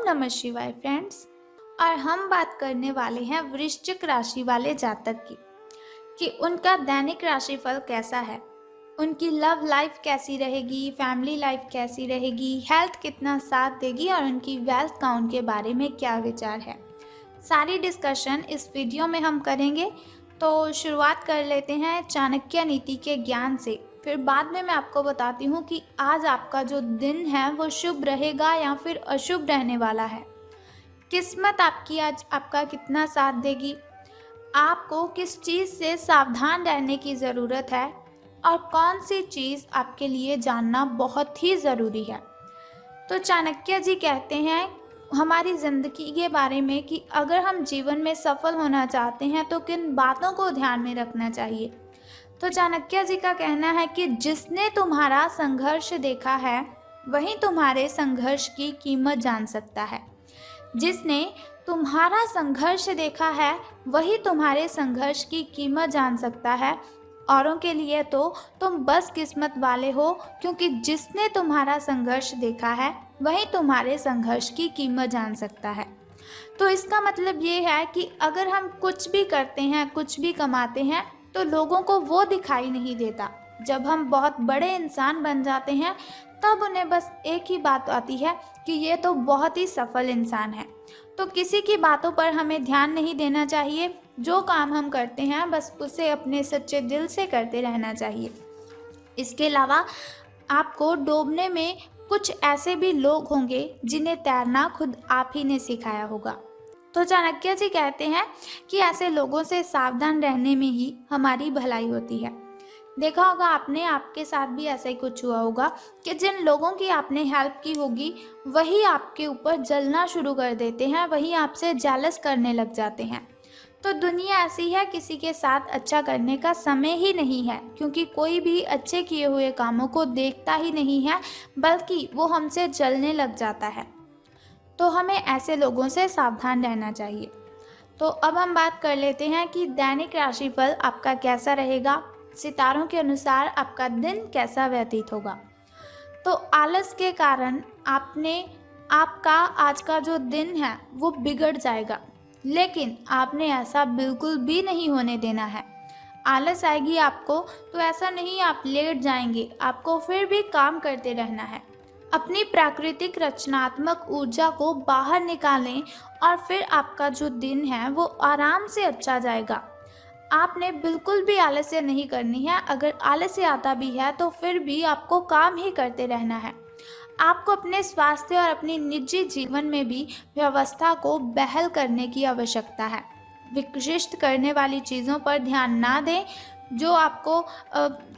ओम नमः शिवाय फ्रेंड्स। और हम बात करने वाले हैं वृश्चिक राशि वाले जातक की कि उनका दैनिक राशिफल कैसा है, उनकी लव लाइफ कैसी रहेगी, फैमिली लाइफ कैसी रहेगी, हेल्थ कितना साथ देगी और उनकी वेल्थ काउंट के बारे में क्या विचार है। सारी डिस्कशन इस वीडियो में हम करेंगे। तो शुरुआत कर लेते हैं चाणक्य नीति के ज्ञान से, फिर बाद में मैं आपको बताती हूँ कि आज आपका जो दिन है वो शुभ रहेगा या फिर अशुभ रहने वाला है। किस्मत आपकी आज आपका कितना साथ देगी, आपको किस चीज़ से सावधान रहने की ज़रूरत है और कौन सी चीज़ आपके लिए जानना बहुत ही ज़रूरी है। तो चाणक्य जी कहते हैं हमारी ज़िंदगी के बारे में कि अगर हम जीवन में सफल होना चाहते हैं तो किन बातों को ध्यान में रखना चाहिए। तो चाणक्य जी का कहना है कि जिसने तुम्हारा संघर्ष देखा है वही तुम्हारे संघर्ष की कीमत जान सकता है। जिसने तुम्हारा संघर्ष देखा है वही तुम्हारे संघर्ष की कीमत जान सकता है। औरों के लिए तो तुम बस किस्मत वाले हो, क्योंकि जिसने तुम्हारा संघर्ष देखा है वही तुम्हारे संघर्ष की कीमत जान सकता है। तो इसका मतलब ये है कि अगर हम कुछ भी करते हैं, कुछ भी कमाते हैं, तो लोगों को वो दिखाई नहीं देता। जब हम बहुत बड़े इंसान बन जाते हैं तब उन्हें बस एक ही बात आती है कि ये तो बहुत ही सफल इंसान है। तो किसी की बातों पर हमें ध्यान नहीं देना चाहिए। जो काम हम करते हैं बस उसे अपने सच्चे दिल से करते रहना चाहिए। इसके अलावा आपको डूबने में कुछ ऐसे भी लोग होंगे जिन्हें तैरना खुद आप ही ने सिखाया होगा। तो चाणक्य जी कहते हैं कि ऐसे लोगों से सावधान रहने में ही हमारी भलाई होती है। देखा होगा आपने, आपके साथ भी ऐसा ही कुछ हुआ होगा कि जिन लोगों की आपने हेल्प की होगी वही आपके ऊपर जलना शुरू कर देते हैं, वही आपसे जेलस करने लग जाते हैं। तो दुनिया ऐसी है, किसी के साथ अच्छा करने का समय ही नहीं है, क्योंकि कोई भी अच्छे किए हुए कामों को देखता ही नहीं है, बल्कि वो हमसे जलने लग जाता है। तो हमें ऐसे लोगों से सावधान रहना चाहिए। तो अब हम बात कर लेते हैं कि दैनिक राशिफल आपका कैसा रहेगा, सितारों के अनुसार आपका दिन कैसा व्यतीत होगा। तो आलस के कारण आपका आज का जो दिन है वो बिगड़ जाएगा, लेकिन आपने ऐसा बिल्कुल भी नहीं होने देना है। आलस आएगी आपको तो ऐसा नहीं आप लेट जाएंगे, आपको फिर भी काम करते रहना है। अपनी प्राकृतिक रचनात्मक ऊर्जा को बाहर निकालें और फिर आपका जो दिन है वो आराम से अच्छा जाएगा। आपने बिल्कुल भी आलस्य नहीं करनी है। अगर आलस्य आता भी है तो फिर भी आपको काम ही करते रहना है। आपको अपने स्वास्थ्य और अपनी निजी जीवन में भी व्यवस्था को बहाल करने की आवश्यकता है। विशिष्ट करने वाली चीज़ों पर ध्यान ना दें। जो आपको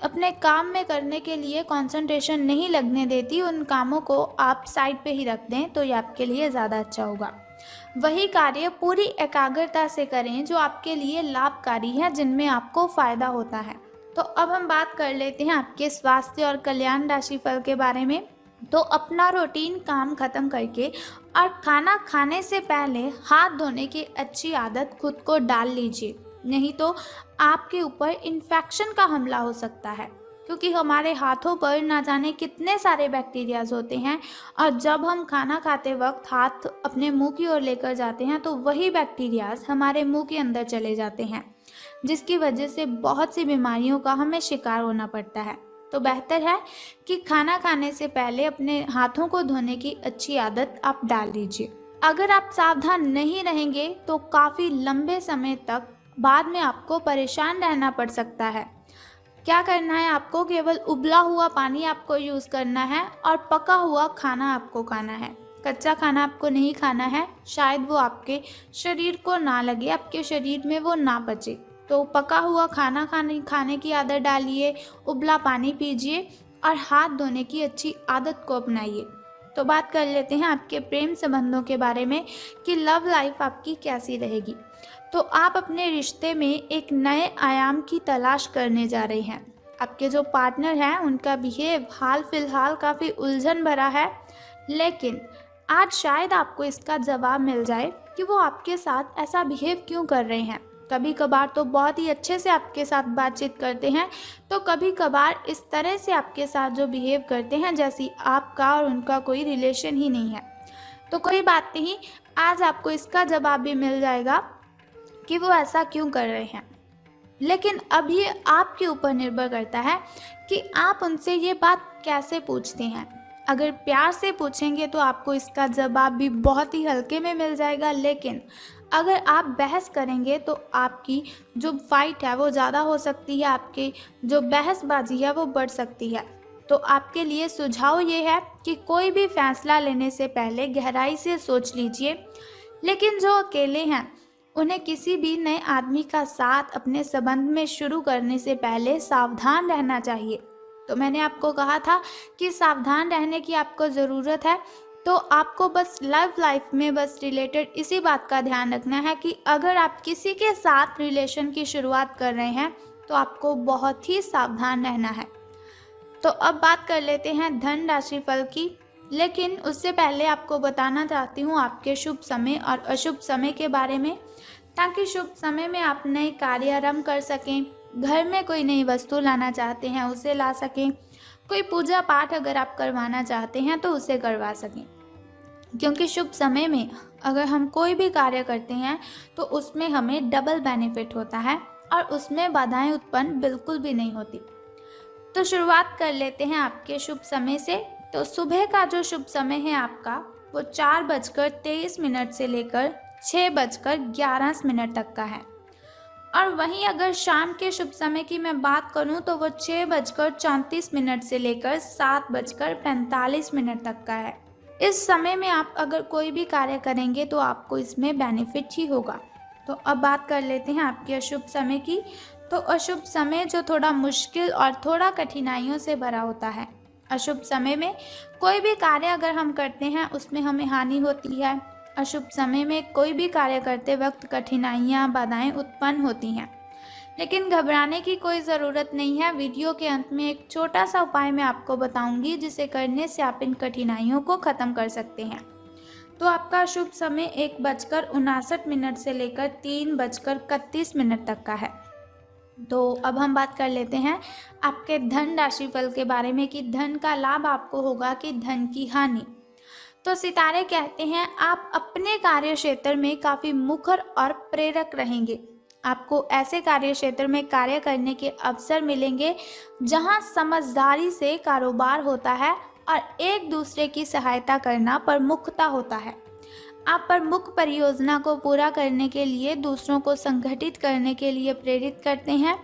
अपने काम में करने के लिए कंसंट्रेशन नहीं लगने देती, उन कामों को आप साइड पे ही रख दें तो ये आपके लिए ज़्यादा अच्छा होगा। वही कार्य पूरी एकाग्रता से करें जो आपके लिए लाभकारी है, जिनमें आपको फ़ायदा होता है। तो अब हम बात कर लेते हैं आपके स्वास्थ्य और कल्याण राशिफल के बारे में। तो अपना रूटीन काम खत्म करके और खाना खाने से पहले हाथ धोने की अच्छी आदत खुद को डाल लीजिए, नहीं तो आपके ऊपर इन्फेक्शन का हमला हो सकता है, क्योंकि हमारे हाथों पर ना जाने कितने सारे बैक्टीरियाज होते हैं और जब हम खाना खाते वक्त हाथ अपने मुंह की ओर लेकर जाते हैं तो वही बैक्टीरियाज हमारे मुंह के अंदर चले जाते हैं, जिसकी वजह से बहुत सी बीमारियों का हमें शिकार होना पड़ता है। तो बेहतर है कि खाना खाने से पहले अपने हाथों को धोने की अच्छी आदत आप डाल लीजिए। अगर आप सावधान नहीं रहेंगे तो काफ़ी लंबे समय तक बाद में आपको परेशान रहना पड़ सकता है। क्या करना है आपको, केवल उबला हुआ पानी आपको यूज़ करना है और पका हुआ खाना आपको खाना है। कच्चा खाना आपको नहीं खाना है, शायद वो आपके शरीर को ना लगे, आपके शरीर में वो ना पचे। तो पका हुआ खाना खाने की आदत डालिए, उबला पानी पीजिए और हाथ धोने की अच्छी आदत को अपनाइए। तो बात कर लेते हैं आपके प्रेम संबंधों के बारे में कि लव लाइफ आपकी कैसी रहेगी। तो आप अपने रिश्ते में एक नए आयाम की तलाश करने जा रहे हैं। आपके जो पार्टनर हैं उनका बिहेव हाल फिलहाल काफ़ी उलझन भरा है, लेकिन आज शायद आपको इसका जवाब मिल जाए कि वो आपके साथ ऐसा बिहेव क्यों कर रहे हैं। कभी कभार तो बहुत ही अच्छे से आपके साथ बातचीत करते हैं, तो कभी कभार इस तरह से आपके साथ जो बिहेव करते हैं जैसी आपका और उनका कोई रिलेशन ही नहीं है। तो कोई बात नहीं, आज आपको इसका जवाब भी मिल जाएगा कि वो ऐसा क्यों कर रहे हैं। लेकिन अब ये आपके ऊपर निर्भर करता है कि आप उनसे ये बात कैसे पूछते हैं। अगर प्यार से पूछेंगे तो आपको इसका जवाब भी बहुत ही हल्के में मिल जाएगा, लेकिन अगर आप बहस करेंगे तो आपकी जो फाइट है वो ज़्यादा हो सकती है, आपकी जो बहसबाजी है वो बढ़ सकती है। तो आपके लिए सुझाव ये है कि कोई भी फैसला लेने से पहले गहराई से सोच लीजिए। लेकिन जो अकेले हैं उन्हें किसी भी नए आदमी का साथ अपने संबंध में शुरू करने से पहले सावधान रहना चाहिए। तो मैंने आपको कहा था कि सावधान रहने की आपको ज़रूरत है। तो आपको बस लव लाइफ में बस रिलेटेड इसी बात का ध्यान रखना है कि अगर आप किसी के साथ रिलेशन की शुरुआत कर रहे हैं तो आपको बहुत ही सावधान रहना है। तो अब बात कर लेते हैं धन राशि फल की। लेकिन उससे पहले आपको बताना चाहती हूँ आपके शुभ समय और अशुभ समय के बारे में, ताकि शुभ समय में आप नए कार्य आरंभ कर सकें, घर में कोई नई वस्तु लाना चाहते हैं उसे ला सकें, कोई पूजा पाठ अगर आप करवाना चाहते हैं तो उसे करवा सकें। क्योंकि शुभ समय में अगर हम कोई भी कार्य करते हैं तो उसमें हमें डबल बेनिफिट होता है और उसमें बाधाएं उत्पन्न बिल्कुल भी नहीं होती। तो शुरुआत कर लेते हैं आपके शुभ समय से। तो सुबह का जो शुभ समय है आपका वो 4:23 से लेकर 6:11 तक का है। और वहीं अगर शाम के शुभ समय की मैं बात करूं तो वो 6:34 से लेकर 7:45 तक का है। इस समय में आप अगर कोई भी कार्य करेंगे तो आपको इसमें बेनिफिट ही होगा। तो अब बात कर लेते हैं आपके अशुभ समय की। तो अशुभ समय जो थोड़ा मुश्किल और थोड़ा कठिनाइयों से भरा होता है। अशुभ समय में कोई भी कार्य अगर हम करते हैं उसमें हमें हानि होती है। अशुभ समय में कोई भी कार्य करते वक्त कठिनाइयाँ बाधाएं उत्पन्न होती हैं। लेकिन घबराने की कोई ज़रूरत नहीं है। वीडियो के अंत में एक छोटा सा उपाय मैं आपको बताऊंगी जिसे करने से आप इन कठिनाइयों को ख़त्म कर सकते हैं। तो आपका शुभ समय 1:59 से लेकर 3:31 तक का है। तो अब हम बात कर लेते हैं आपके धन राशि फल के बारे में कि धन का लाभ आपको होगा कि धन की हानि। तो सितारे कहते हैं आप अपने कार्य क्षेत्र में काफ़ी मुखर और प्रेरक रहेंगे। आपको ऐसे कार्य क्षेत्र में कार्य करने के अवसर मिलेंगे जहां समझदारी से कारोबार होता है और एक दूसरे की सहायता करना प्रमुखता होता है। आप प्रमुख परियोजना को पूरा करने के लिए दूसरों को संगठित करने के लिए प्रेरित करते हैं,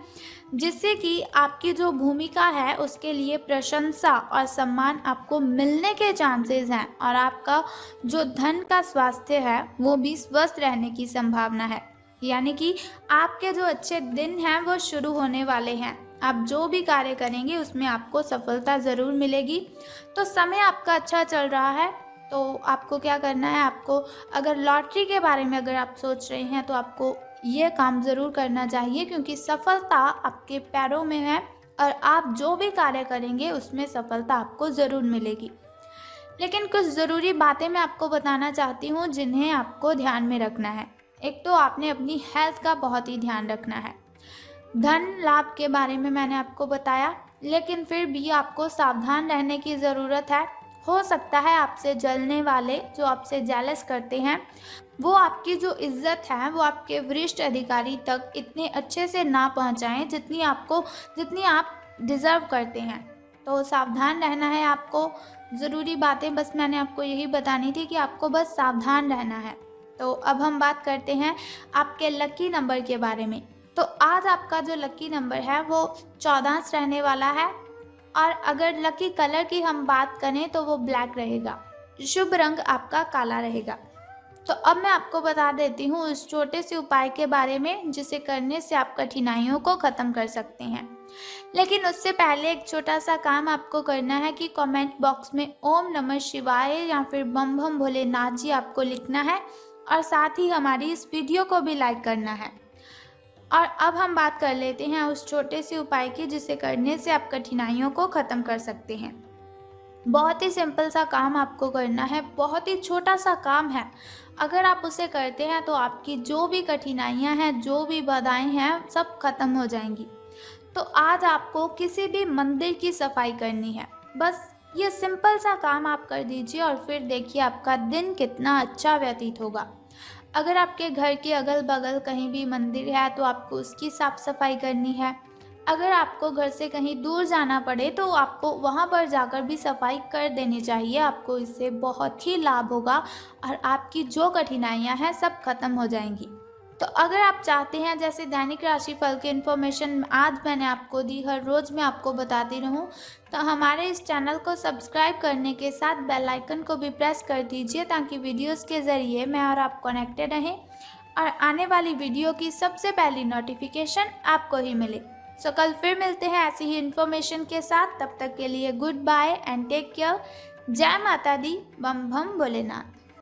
जिससे कि आपकी जो भूमिका है उसके लिए प्रशंसा और सम्मान आपको मिलने के चांसेस हैं। और आपका जो धन का स्वास्थ्य है वो भी स्वस्थ रहने की संभावना है। यानी कि आपके जो अच्छे दिन हैं वो शुरू होने वाले हैं। आप जो भी कार्य करेंगे उसमें आपको सफलता ज़रूर मिलेगी। तो समय आपका अच्छा चल रहा है। तो आपको क्या करना है, आपको अगर लॉटरी के बारे में अगर आप सोच रहे हैं तो आपको ये काम ज़रूर करना चाहिए, क्योंकि सफलता आपके पैरों में है और आप जो भी कार्य करेंगे उसमें सफलता आपको ज़रूर मिलेगी। लेकिन कुछ ज़रूरी बातें मैं आपको बताना चाहती हूँ जिन्हें आपको ध्यान में रखना है। एक तो आपने अपनी हेल्थ का बहुत ही ध्यान रखना है। धन लाभ के बारे में मैंने आपको बताया, लेकिन फिर भी आपको सावधान रहने की ज़रूरत है। हो सकता है आपसे जलने वाले, जो आपसे जेलस करते हैं, वो आपकी जो इज्जत है वो आपके वरिष्ठ अधिकारी तक इतने अच्छे से ना पहुंचाएं जितनी आप डिज़र्व करते हैं। तो सावधान रहना है आपको। ज़रूरी बातें बस मैंने आपको यही बतानी थी कि आपको बस सावधान रहना है। तो अब हम बात करते हैं आपके लकी नंबर के बारे में। तो आज आपका जो लकी नंबर है वो 14 रहने वाला है। और अगर लकी कलर की हम बात करें तो वो ब्लैक रहेगा। शुभ रंग आपका काला रहेगा। तो अब मैं आपको बता देती हूँ उस छोटे से उपाय के बारे में जिसे करने से आप कठिनाइयों को ख़त्म कर सकते हैं। लेकिन उससे पहले एक छोटा सा काम आपको करना है कि कमेंट बॉक्स में ओम नमः शिवाय या फिर बम बम भोलेनाथ जी आपको लिखना है और साथ ही हमारी इस वीडियो को भी लाइक करना है। और अब हम बात कर लेते हैं उस छोटे से उपाय की जिसे करने से आप कठिनाइयों को ख़त्म कर सकते हैं। बहुत ही सिंपल सा काम आपको करना है, बहुत ही छोटा सा काम है। अगर आप उसे करते हैं तो आपकी जो भी कठिनाइयां हैं, जो भी बाधाएं हैं, सब खत्म हो जाएंगी। तो आज आपको किसी भी मंदिर की सफाई करनी है। बस ये सिंपल सा काम आप कर दीजिए और फिर देखिए आपका दिन कितना अच्छा व्यतीत होगा। अगर आपके घर के अगल-बगल कहीं भी मंदिर है तो आपको उसकी साफ-सफाई करनी है। अगर आपको घर से कहीं दूर जाना पड़े तो आपको वहाँ पर जाकर भी सफाई कर देनी चाहिए। आपको इससे बहुत ही लाभ होगा और आपकी जो कठिनाइयाँ हैं सब खत्म हो जाएँगी। तो अगर आप चाहते हैं जैसे दैनिक राशिफल की इन्फॉर्मेशन आज मैंने आपको दी, हर रोज़ मैं आपको बताती रहूं, तो हमारे इस चैनल को सब्सक्राइब करने के साथ बेल आइकन को भी प्रेस कर दीजिए ताकि वीडियोस के ज़रिए मैं और आप कनेक्टेड रहें और आने वाली वीडियो की सबसे पहली नोटिफिकेशन आपको ही मिले। सो कल फिर मिलते हैं ऐसी ही इन्फॉर्मेशन के साथ। तब तक के लिए good bye and take care. जय माता दी। बम बम भोलेनाथ।